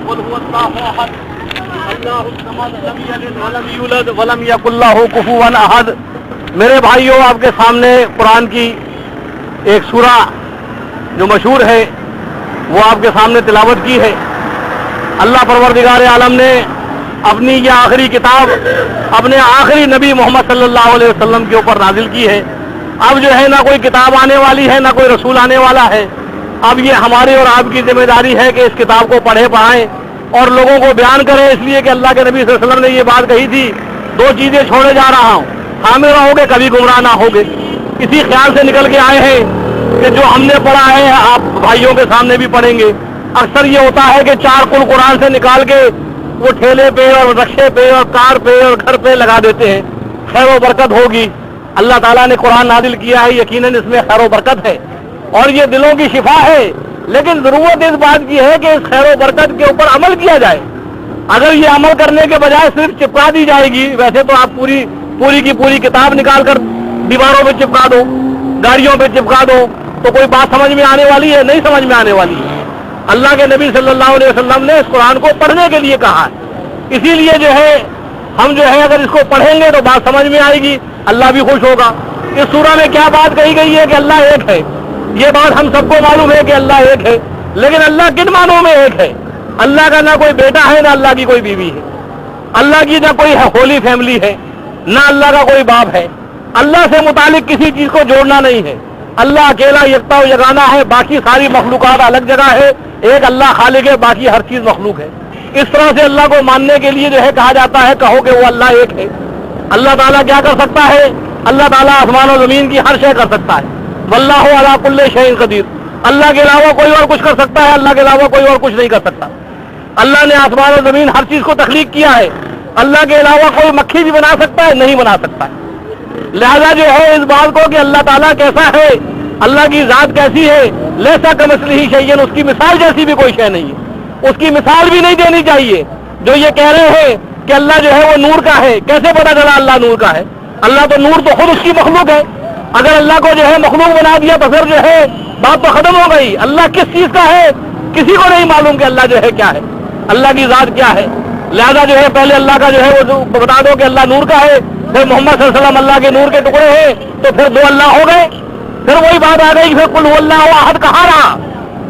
قل هو الله احد اللہ الصمد لم یلد ولم یولد ولم یکن لہ کفوا احد. میرے بھائیوں، آپ کے سامنے قرآن کی ایک سورہ جو مشہور ہے وہ آپ کے سامنے تلاوت کی ہے. اللہ پروردگار عالم نے اپنی یہ آخری کتاب اپنے آخری نبی محمد صلی اللہ علیہ وسلم کے اوپر نازل کی ہے. اب جو ہے نہ کوئی کتاب آنے والی ہے، نہ کوئی رسول آنے والا ہے. اب یہ ہماری اور آپ کی ذمہ داری ہے کہ اس کتاب کو پڑھیں، پڑھائیں اور لوگوں کو بیان کریں، اس لیے کہ اللہ کے نبی صلی اللہ علیہ وسلم نے یہ بات کہی تھی، دو چیزیں چھوڑے جا رہا ہوں، حامل رہو گے کبھی گمراہ نہ ہوگے. اسی خیال سے نکل کے آئے ہیں کہ جو ہم نے پڑھا ہے آپ بھائیوں کے سامنے بھی پڑھیں گے. اکثر یہ ہوتا ہے کہ چار کل قرآن سے نکال کے وہ ٹھیلے پہ اور رکشے پہ اور کار پہ اور گھر پہ لگا دیتے ہیں، خیر و برکت ہوگی. اللہ تعالیٰ نے قرآن نازل کیا ہے، یقیناً اس میں خیر و برکت ہے اور یہ دلوں کی شفا ہے، لیکن ضرورت اس بات کی ہے کہ اس خیر و برکت کے اوپر عمل کیا جائے. اگر یہ عمل کرنے کے بجائے صرف چپکا دی جائے گی، ویسے تو آپ پوری کی پوری کتاب نکال کر دیواروں پہ چپکا دو، گاڑیوں پہ چپکا دو، تو کوئی بات سمجھ میں آنے والی ہے؟ نہیں سمجھ میں آنے والی ہے. اللہ کے نبی صلی اللہ علیہ وسلم نے اس قرآن کو پڑھنے کے لیے کہا ہے، اسی لیے جو ہے ہم جو ہے اگر اس کو پڑھیں گے تو بات سمجھ میں آئے گی، اللہ بھی خوش ہوگا. اس سورہ میں کیا بات کہی گئی ہے کہ اللہ ایک ہے. یہ بات ہم سب کو معلوم ہے کہ اللہ ایک ہے، لیکن اللہ کن معنوں میں ایک ہے؟ اللہ کا نہ کوئی بیٹا ہے، نہ اللہ کی کوئی بیوی ہے، اللہ کی نہ کوئی ہولی فیملی ہے، نہ اللہ کا کوئی باپ ہے. اللہ سے متعلق کسی چیز کو جوڑنا نہیں ہے. اللہ اکیلا یکتا و یگانہ ہے، باقی ساری مخلوقات الگ جگہ ہے، ایک اللہ خالق ہے، باقی ہر چیز مخلوق ہے. اس طرح سے اللہ کو ماننے کے لیے جو ہے کہا جاتا ہے کہو کہ وہ اللہ ایک ہے. اللہ تعالیٰ کیا کر سکتا ہے؟ اللہ تعالیٰ آسمان و زمین کی ہر شے کر سکتا ہے. واللہ علی کل شیء قدیر. اللہ کے علاوہ کوئی اور کچھ کر سکتا ہے، اللہ کے علاوہ کوئی اور کچھ نہیں کر سکتا. اللہ نے آسمان و زمین ہر چیز کو تخلیق کیا ہے. اللہ کے علاوہ کوئی مکھی بھی بنا سکتا ہے؟ نہیں بنا سکتا ہے. لہذا جو ہے اس بات کو کہ اللہ تعالیٰ کیسا ہے، اللہ کی ذات کیسی ہے، لیسا کمثلہ شیء، اس کی مثال جیسی بھی کوئی شے نہیں ہے، اس کی مثال بھی نہیں دینی چاہیے. جو یہ کہہ رہے ہیں کہ اللہ جو ہے وہ نور کا ہے، کیسے پتا چلا اللہ نور کا ہے؟ اللہ تو نور تو خود اس کی مخلوق ہے. اگر اللہ کو جو ہے مخلوق بنا دیا تو پھر جو ہے بات تو ختم ہو گئی. اللہ کس چیز کا ہے کسی کو نہیں معلوم کہ اللہ جو ہے کیا ہے، اللہ کی ذات کیا ہے. لہذا جو ہے پہلے اللہ کا جو ہے وہ بتا دو کہ اللہ نور کا ہے، پھر محمد صلی اللہ علیہ وسلم اللہ کے نور کے ٹکڑے ہیں، تو پھر دو اللہ ہو گئے. پھر وہی بات آ گئی، پھر قل هو اللہ احد کہاں رہا؟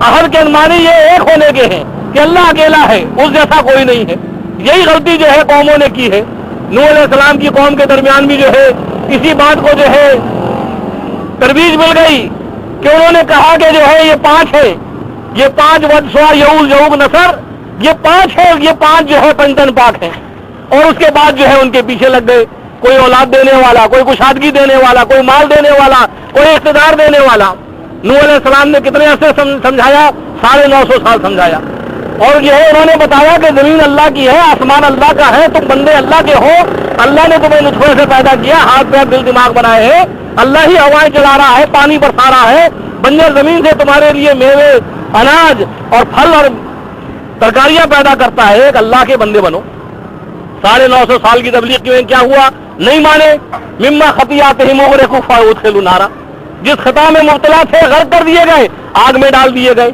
احد کے معنی یہ ایک ہونے کے ہیں کہ اللہ اکیلا ہے، اس جیسا کوئی نہیں ہے. یہی غلطی جو ہے قوموں نے کی ہے. نوح علیہ السلام کی قوم کے درمیان بھی جو ہے اسی بات کو جو ہے ترویج مل گئی کہ انہوں نے کہا کہ جو ہے یہ پانچ ہے، یہ پانچ ود سوا یعوز یعوق نصر، یہ پانچ ہے، یہ پانچ جو ہے پنجتن پاک ہیں. اور اس کے بعد جو ہے ان کے پیچھے لگ گئے، کوئی اولاد دینے والا، کوئی کشادگی دینے والا، کوئی مال دینے والا، کوئی اقتدار دینے والا. نوح علیہ السلام نے کتنے عرصے سمجھایا؟ 950 سال سمجھایا. اور یہ ہے انہوں نے بتایا کہ زمین اللہ کی ہے، آسمان اللہ کا ہے، تم بندے اللہ کے ہو. اللہ نے تمہیں نطفے سے پیدا کیا، ہاتھ پیر دل دماغ بنائے ہیں، اللہ ہی ہوائیں چلا رہا ہے، پانی برسا رہا ہے، بنجر زمین سے تمہارے لیے میوے، اناج اور پھل اور ترکاریاں پیدا کرتا ہے. ایک اللہ کے بندے بنو. 950 سال کی تبلیغ کی کیا ہوا؟ نہیں مانے. مما خطیئاتہم اغرقوا فادخلوا نارا، جس خطا میں مبتلا تھے غرق کر دیے گئے، آگ میں ڈال دیے گئے.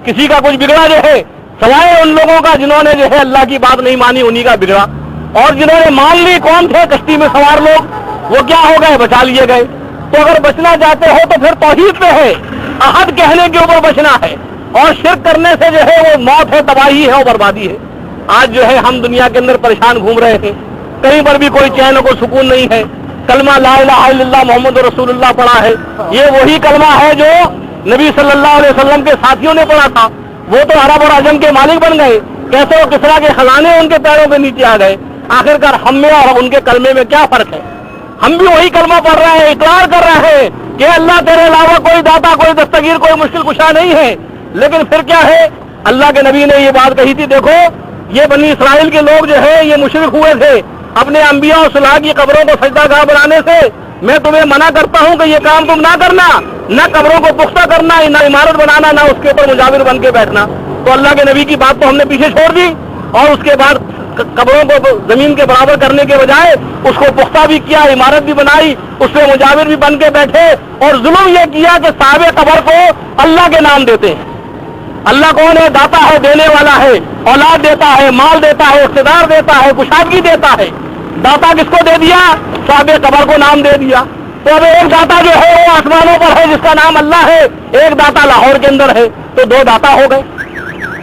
کسی کا کچھ بگڑا جو ہے سوائے ان لوگوں کا جنہوں نے جو ہے اللہ کی بات نہیں مانی، انہی کا بگڑا. اور جنہوں نے مان لی، کون تھے؟ کشتی میں سوار لوگ، وہ کیا ہو گئے؟ بچا لیے گئے. تو اگر بچنا چاہتے ہو تو پھر توحید پہ ہے، احد کہنے کے اوپر بچنا ہے، اور شرک کرنے سے جو ہے وہ موت ہے، تباہی ہے اور بربادی ہے. آج جو ہے ہم دنیا کے اندر پریشان گھوم رہے ہیں، کہیں پر بھی کوئی چین و کوئی سکون نہیں ہے. کلمہ لا الہ الا اللہ محمد رسول اللہ پڑھا ہے، یہ وہی کلمہ ہے جو نبی صلی اللہ علیہ وسلم کے ساتھیوں نے پڑھا تھا. وہ تو عرب اور عجم کے مالک بن گئے، کیسے وہ کسرا کے خزانے ان کے پیروں کے نیچے آ گئے. آخرکار ہم میں اور ان کے کلمے میں کیا فرق ہے؟ ہم بھی وہی کلمہ پڑھ رہے ہیں، اقرار کر رہے ہیں کہ اللہ تیرے علاوہ کوئی داتا، کوئی دستگیر، کوئی مشکل کشا نہیں ہے. لیکن پھر کیا ہے؟ اللہ کے نبی نے یہ بات کہی تھی، دیکھو یہ بنی اسرائیل کے لوگ جو ہے یہ مشرک ہوئے تھے اپنے انبیاء اور صلاح کی قبروں کو سجدہ گاہ بنانے سے. میں تمہیں منع کرتا ہوں کہ یہ کام تم نہ کرنا، نہ قبروں کو پختہ کرنا، نہ عمارت بنانا، نہ اس کے اوپر مجاور بن کے بیٹھنا. تو اللہ کے نبی کی بات تو ہم نے پیچھے چھوڑ دی، اور اس کے بعد قبروں کو زمین کے برابر کرنے کے بجائے اس کو پختہ بھی کیا، عمارت بھی بنائی، اس سے مجاور بھی بن کے بیٹھے، اور ظلم یہ کیا کہ صاحب قبر کو اللہ کے نام دیتے ہیں. اللہ کون ہے؟ داتا ہے، دینے والا ہے، اولاد دیتا ہے، مال دیتا ہے، اقتدار دیتا ہے، کشادگی دیتا ہے۔ داتا کس کو دے دیا؟ صاحب قبر کو نام دے دیا۔ تو اب ایک داتا جو ہے وہ آسمانوں پر ہے جس کا نام اللہ ہے، ایک داتا لاہور کے اندر ہے، تو دو داتا ہو گئے۔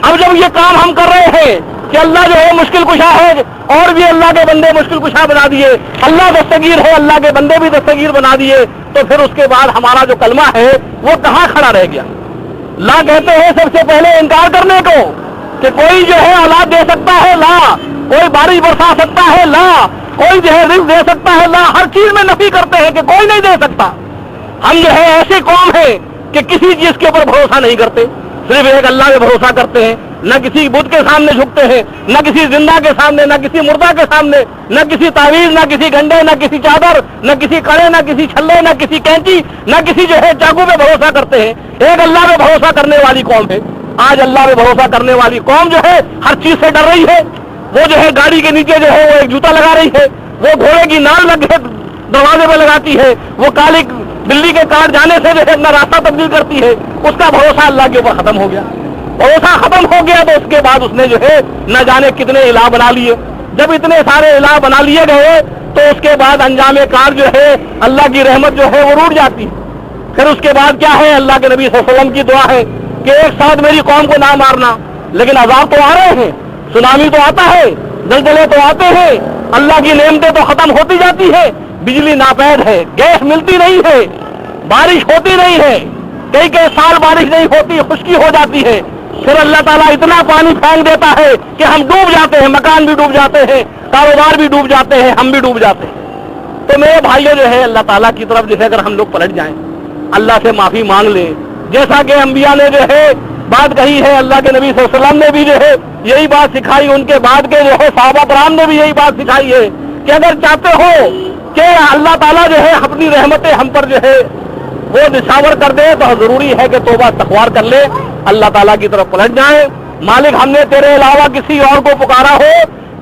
اب جب یہ کام ہم کر رہے ہیں کہ اللہ جو ہے مشکل کشا ہے اور بھی اللہ کے بندے مشکل کشا بنا دیے، اللہ دستگیر ہے اللہ کے بندے بھی دستگیر بنا دیے، تو پھر اس کے بعد ہمارا جو کلمہ ہے وہ کہاں کھڑا رہ گیا؟ لا کہتے ہیں سب سے پہلے انکار کرنے کو کہ کوئی جو ہے اولاد دے سکتا ہے، لا، کوئی بارش برسا سکتا ہے، لا، کوئی جو ہے رزق دے سکتا ہے، لا، ہر چیز میں نفی کرتے ہیں کہ کوئی نہیں دے سکتا۔ ہم جو ہے ایسی قوم ہے کہ کسی چیز کے اوپر بھروسہ نہیں کرتے، صرف ایک اللہ پہ بھروسہ کرتے ہیں، نہ کسی بت کے سامنے جھکتے ہیں، نہ کسی زندہ کے سامنے، نہ کسی مردہ کے سامنے، نہ کسی تعویذ، نہ کسی گنڈے، نہ کسی چادر، نہ کسی کڑے، نہ کسی چھلے، نہ کسی کینچی، نہ کسی جو ہے چاقو پہ بھروسہ کرتے ہیں۔ ایک اللہ پہ بھروسہ کرنے والی قوم ہے۔ آج اللہ پہ بھروسہ کرنے والی قوم جو ہے ہر چیز سے ڈر رہی ہے۔ وہ جو ہے گاڑی کے نیچے جو ہے وہ ایک جوتا لگا رہی ہے، وہ گھوڑے کی نال لگ دروازے پہ لگاتی ہے، وہ کالی بلی کے کاٹ جانے سے جو ہے اپنا راستہ تبدیل کرتی ہے۔ اس کا بھروسہ اللہ کے اوپر ختم ہو گیا۔ بھروسہ ختم ہو گیا تو اس کے بعد اس نے جو ہے نہ جانے کتنے الہ بنا لیے۔ جب اتنے سارے الہ بنا لیے گئے تو اس کے بعد انجام کار جو ہے اللہ کی رحمت جو ہے وہ روٹ جاتی ہے۔ پھر اس کے بعد کیا ہے؟ اللہ کے نبی صلی اللہ علیہ وسلم کی دعا ہے کہ ایک ساتھ میری قوم کو نہ مارنا، لیکن عذاب تو آ رہے ہیں، سونامی تو آتا ہے، زلزلے تو آتے ہیں، اللہ کی نعمتیں تو ختم ہوتی جاتی ہے، بجلی ناپید ہے، گیس ملتی نہیں ہے، بارش ہوتی نہیں ہے، کئی کئی سال بارش نہیں ہوتی، خشکی ہو جاتی ہے۔ پھر اللہ تعالیٰ اتنا پانی پھینک دیتا ہے کہ ہم ڈوب جاتے ہیں، مکان بھی ڈوب جاتے ہیں، کاروبار بھی ڈوب جاتے ہیں، ہم بھی ڈوب جاتے ہیں۔ تو میرے بھائیوں جو ہے اللہ تعالیٰ کی طرف جو ہے اگر ہم لوگ پلٹ جائیں، اللہ سے معافی مانگ لیں، جیسا کہ انبیاء نے جو ہے بات کہی ہے، اللہ کے نبی صلی اللہ علیہ وسلم نے بھی جو ہے یہی بات سکھائی، ان کے بعد کے جو ہے صحابہ کرام نے بھی یہی بات سکھائی ہے کہ اگر چاہتے ہو کہ اللہ تعالیٰ جو ہے اپنی رحمتیں ہم پر جو ہے وہ نشاور کر دے تو ضروری ہے کہ توبہ استغفار کر لے، اللہ تعالیٰ کی طرف پلٹ جائیں۔ مالک ہم نے تیرے علاوہ کسی اور کو پکارا ہو،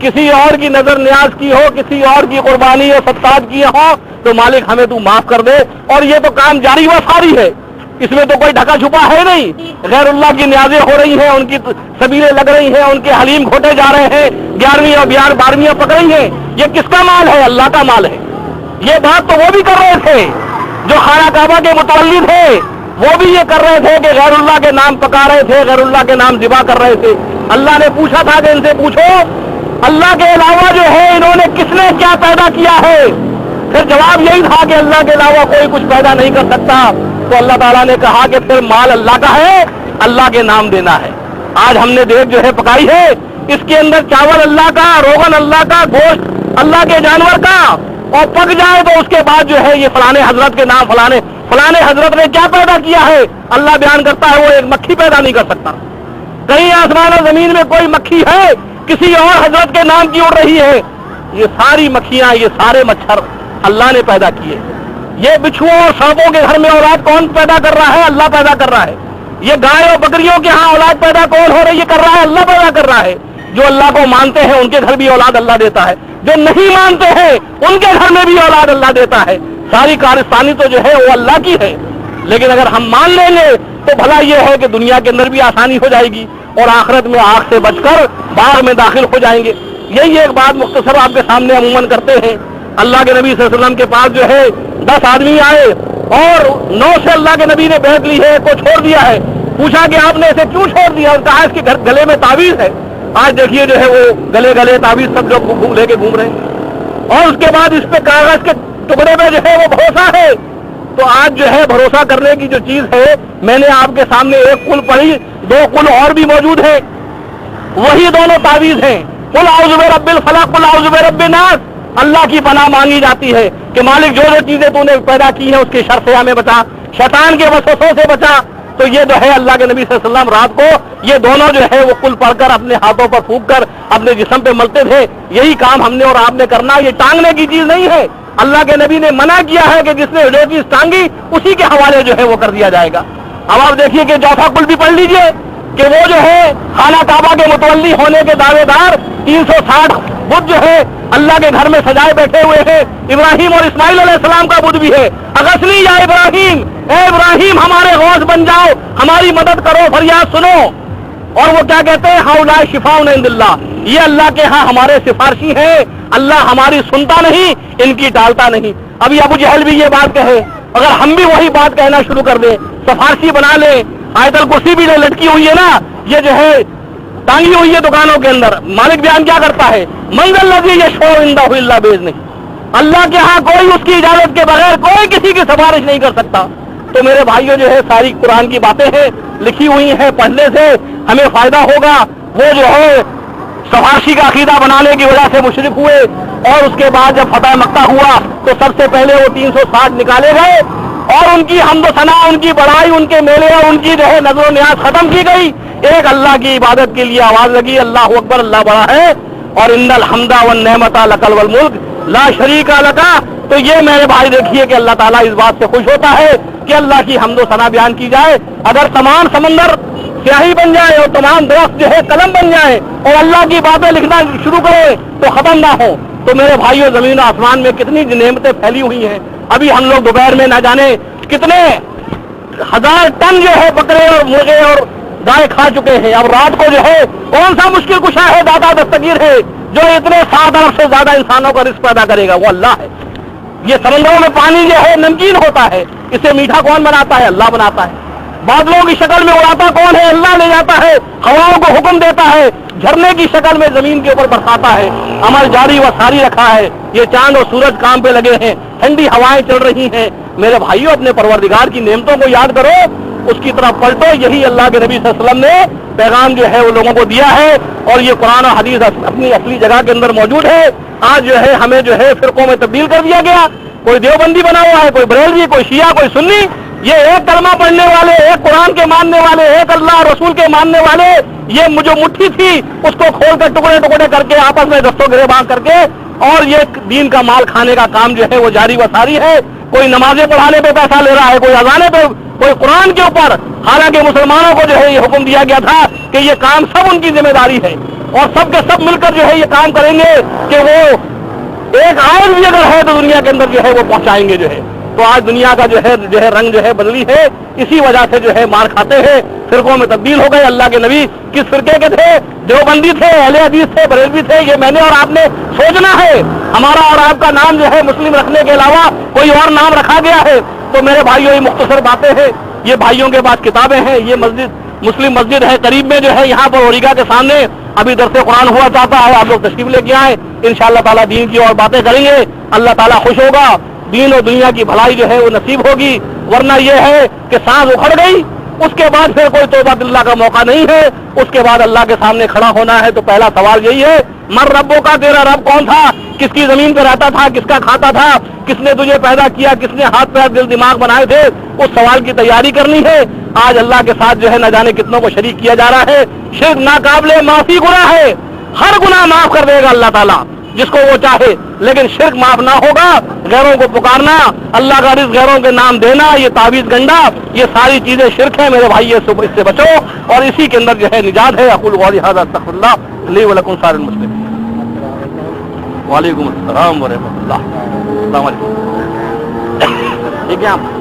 کسی اور کی نظر نیاز کی ہو، کسی اور کی قربانی اور صدقات کیے ہو تو مالک ہمیں تو معاف کر دے۔ اور یہ تو کام جاری و ساری ہے، اس میں تو کوئی ڈھکا چھپا ہے نہیں۔ غیر اللہ کی نیازیں ہو رہی ہیں، ان کی سبیلیں لگ رہی ہیں، ان کے حلیم گھوٹے جا رہے ہیں، 11ویں اور 12ویں پک رہی ہیں۔ یہ کس کا مال ہے؟ اللہ کا مال ہے۔ یہ بات تو وہ بھی کر رہے تھے جو خانہ کعبہ کے متولی تھے، وہ بھی یہ کر رہے تھے کہ غیر اللہ کے نام پکا رہے تھے، غیر اللہ کے نام ذبح کر رہے تھے۔ اللہ نے پوچھا تھا کہ ان سے پوچھو اللہ کے علاوہ جو ہے انہوں نے کس نے کیا پیدا کیا ہے؟ پھر جواب یہی تھا کہ اللہ کے علاوہ کوئی کچھ پیدا نہیں کر سکتا۔ تو اللہ تعالیٰ نے کہا کہ پھر مال اللہ کا ہے، اللہ کے نام دینا ہے۔ آج ہم نے دیکھ جو ہے پکائی ہے، اس کے اندر چاول اللہ کا، روغن اللہ کا، گوشت اللہ کے جانور کا، اور پک جائے تو اس کے بعد جو ہے یہ فلانے حضرت کے نام، فلانے حضرت نے کیا پیدا کیا ہے؟ اللہ بیان کرتا ہے وہ ایک مکھی پیدا نہیں کر سکتا۔ کہیں آسمان و زمین میں کوئی مکھی ہے کسی اور حضرت کے نام کی اڑ رہی ہے؟ یہ ساری مکھیاں، یہ سارے مچھر اللہ نے پیدا کیے۔ یہ بچھوؤں اور سانپوں کے گھر میں اولاد کون پیدا کر رہا ہے؟ اللہ پیدا کر رہا ہے۔ یہ گائے اور بکریوں کے ہاں اولاد پیدا کون ہو رہی ہے؟ کر رہا ہے اللہ پیدا کر رہا ہے۔ جو اللہ کو مانتے ہیں ان کے گھر بھی اولاد اللہ دیتا ہے، جو نہیں مانتے ہیں ان کے گھر میں بھی اولاد اللہ دیتا ہے۔ ساری کارستانی تو جو ہے وہ اللہ کی ہے، لیکن اگر ہم مان لیں گے تو بھلا یہ ہے کہ دنیا کے اندر بھی آسانی ہو جائے گی اور آخرت میں آگ سے بچ کر باغ میں داخل ہو جائیں گے۔ یہی ایک بات مختصر آپ کے سامنے عموماً کرتے ہیں۔ اللہ کے نبی صلی اللہ علیہ وسلم کے پاس جو ہے 10 آدمی آئے اور 9 سے اللہ کے نبی نے بیعت لی ہے، کو چھوڑ دیا ہے۔ پوچھا کہ آپ نے اسے کیوں چھوڑ دیا؟ اور کہا اس کے گلے میں تعویذ ہے۔ آج دیکھیے جو ہے وہ گلے تعویذ سب لوگ لے کے گھوم رہے ہیں، اور اس کے بعد اس پہ کاغذ کے ٹکڑے پہ جو ہے وہ بھروسہ ہے۔ تو آج جو ہے بھروسہ کرنے کی جو چیز ہے، میں نے آپ کے سامنے ایک قل پڑھی، 2 قل اور بھی موجود ہیں، وہی دونوں تعویذ ہیں۔ قل اعوذ برب الفلق، قل اعوذ برب الناس۔ اللہ کی پناہ مانگی جاتی ہے کہ مالک جو چیزیں تو نے پیدا کی ہیں اس کی شر سے ہمیں بچا، شیطان کے وسوسوں سے بچا۔ تو یہ جو ہے اللہ کے نبی صلی اللہ علیہ وسلم رات کو یہ دونوں جو ہے وہ قل پڑھ کر اپنے ہاتھوں پر پھونک کر اپنے جسم پہ ملتے تھے۔ یہی کام ہم نے اور آپ نے کرنا، یہ ٹانگنے کی چیز نہیں ہے۔ اللہ کے نبی نے منع کیا ہے کہ جس نے جو چیز ٹانگی اسی کے حوالے جو ہے وہ کر دیا جائے گا۔ اب آپ دیکھیے کہ چوتھا قل بھی پڑھ لیجئے کہ وہ جو ہے خانہ کعبہ کے متولی ہونے کے دعوے دار 360 بت جو ہے اللہ کے گھر میں سجائے بیٹھے ہوئے ہیں۔ ابراہیم اور اسماعیل علیہ السلام کا بت بھی ہے۔ اغثنی یا ابراہیم، اے ابراہیم ہمارے غوث بن جاؤ، ہماری مدد کرو، فریاد سنو۔ اور وہ کیا کہتے ہیں ہاؤلا شفاء عنداللہ، یہ اللہ کے ہاں ہمارے سفارشی ہیں، اللہ ہماری سنتا نہیں، ان کی ٹالتا نہیں۔ ابھی ابو جہل بھی یہ بات کہے، اگر ہم بھی وہی بات کہنا شروع کر دیں، سفارشی بنا لیں، آیت الکرسی بھی لٹکی ہوئی ہے نا، یہ جو ہے ٹانگی ہوئی ہے دکانوں کے اندر، مالک بیان کیا کرتا ہے، من الذی یشفع عنده الا باذنہ، اللہ کے ہاں کوئی اس کی اجازت کے بغیر کوئی کسی کی سفارش نہیں کر سکتا۔ تو میرے بھائیوں جو ہے ساری قرآن کی باتیں ہیں، لکھی ہوئی ہیں، پڑھنے سے ہمیں فائدہ ہوگا۔ وہ جو ہے سفارشی کا عقیدہ بنانے کی وجہ سے مشرک ہوئے، اور اس کے بعد جب فتح مکہ ہوا تو سب سے پہلے وہ 360 نکالے گئے، اور ان کی حمد و ثنا، ان کی بڑائی، ان کے میلے اور ان کی جو ہے نظر و نیاز ختم کی گئی، ایک اللہ کی عبادت کے لیے آواز لگی، اللہ اکبر، اللہ بڑا ہے، اور ان الحمد والنعمت لک والملک لا شریک لک۔ تو یہ میرے بھائی دیکھیے کہ اللہ تعالیٰ اس بات سے خوش ہوتا ہے کہ اللہ کی حمد و ثنا بیان کی جائے۔ اگر تمام سمندر سیاہی بن جائے اور تمام درخت جو ہے قلم بن جائے اور اللہ کی باتیں لکھنا شروع کرے تو ختم نہ ہو، تو میرے بھائیوں زمین و آسمان میں کتنی نعمتیں پھیلی ہوئی ہیں۔ ابھی ہم لوگ دوپہر میں نہ جانے کتنے ہزار ٹن جو ہے بکرے اور مرغے اور گائے کھا چکے ہیں۔ اب رات کو جو ہے کون سا مشکل کشا ہے، داتا دستگیر ہے، جو اتنے 7 ارب سے زیادہ انسانوں کا رزق پیدا کرے گا، وہ اللہ ہے۔ یہ سمندروں میں پانی جو ہے نمکین ہوتا ہے، اسے میٹھا کون بناتا ہے؟ اللہ بناتا ہے۔ بادلوں کی شکل میں اڑاتا کون ہے؟ اللہ لے جاتا ہے۔ ہواؤں کو حکم دیتا ہے، جھرنے کی شکل میں زمین کے اوپر برساتا ہے۔ عمل جاری و ساری رکھا ہے۔ یہ چاند اور سورج کام پہ لگے ہیں، ٹھنڈی ہوائیں چل رہی ہیں۔ میرے بھائیوں اپنے پروردگار کی نعمتوں کو یاد کرو، اس کی طرف پلٹو۔ یہی اللہ کے نبی صلی اللہ علیہ وسلم نے پیغام جو ہے وہ لوگوں کو دیا ہے، اور یہ قرآن اور حدیث اپنی اصلی جگہ کے اندر موجود ہے۔ آج جو ہے ہمیں جو ہے فرقوں میں تبدیل کر دیا گیا، کوئی دیوبندی بنا ہوا ہے، کوئی بریلوی، کوئی شیعہ، کوئی سنی۔ یہ ایک کلمہ پڑھنے والے، ایک قرآن کے ماننے والے، ایک اللہ رسول کے ماننے والے، یہ جو مٹھی تھی اس کو کھول کر ٹکڑے ٹکڑے کر کے آپس میں دستوں گرے باندھ کر کے، اور یہ دین کا مال کھانے کا کام جو ہے وہ جاری و ساری ہے۔ کوئی نمازیں پڑھانے پہ پیسہ لے رہا ہے، کوئی اذانے پہ، کوئی قرآن کے اوپر، حالانکہ مسلمانوں کو جو ہے یہ حکم دیا گیا تھا کہ یہ کام سب ان کی ذمہ داری ہے، اور سب کے سب مل کر جو ہے یہ کام کریں گے کہ وہ ایک آیت بھی اگر ہے تو دنیا کے اندر جو ہے وہ پہنچائیں گے جو ہے۔ تو آج دنیا کا جو ہے رنگ جو ہے بدلی ہے، اسی وجہ سے جو ہے مار کھاتے ہیں، فرقوں میں تبدیل ہو گئے۔ اللہ کے نبی کس فرقے کے تھے؟ دیوبندی تھے، اہل حدیث تھے، بریلوی تھے۔ یہ میں نے اور آپ نے سوچنا ہے، ہمارا اور آپ کا نام جو ہے مسلم رکھنے کے علاوہ کوئی اور نام رکھا گیا ہے؟ تو میرے بھائیوں یہ مختصر باتیں ہیں، یہ بھائیوں کے پاس کتابیں ہیں، یہ مسجد مسلم مسجد ہے قریب میں جو ہے یہاں پر اوریگا کے سامنے، ابھی درس قرآن ہوا چاہتا ہے، آپ لوگ تشریف لے کے آئیں، انشاءاللہ تعالیٰ دین کی اور باتیں کریں گے، اللہ تعالیٰ خوش ہوگا، دین اور دنیا کی بھلائی جو ہے وہ نصیب ہوگی۔ ورنہ یہ ہے کہ سانس اکھڑ گئی، اس کے بعد پھر کوئی توبہ اللہ کا موقع نہیں ہے، اس کے بعد اللہ کے سامنے کھڑا ہونا ہے۔ تو پہلا سوال یہی ہے، مر ربوں کا، تیرا رب کون تھا؟ کس کی زمین پہ رہتا تھا؟ کس کا کھاتا تھا؟ کس نے تجھے پیدا کیا؟ کس نے ہاتھ پیر دل دماغ بنائے تھے؟ اس سوال کی تیاری کرنی ہے۔ آج اللہ کے ساتھ جو ہے نہ جانے کتنوں کو شریک کیا جا رہا ہے۔ شرک ناقابل معافی گناہ ہے، ہر گناہ معاف کر دے گا اللہ تعالیٰ جس کو وہ چاہے، لیکن شرک معاف نہ ہوگا۔ غیروں کو پکارنا، اللہ کا رزق غیروں کے نام دینا، یہ تعویذ گنڈا، یہ ساری چیزیں شرک ہیں میرے بھائی، اس سے بچو، اور اسی کے اندر جو ہے نجات ہے۔ اقول قولی ھذا استغفر اللہ لی ولکم سائر المسلمین۔ وعلیکم السلام ورحمۃ اللہ۔ السلام علیکم۔ ٹھیک ہے آپ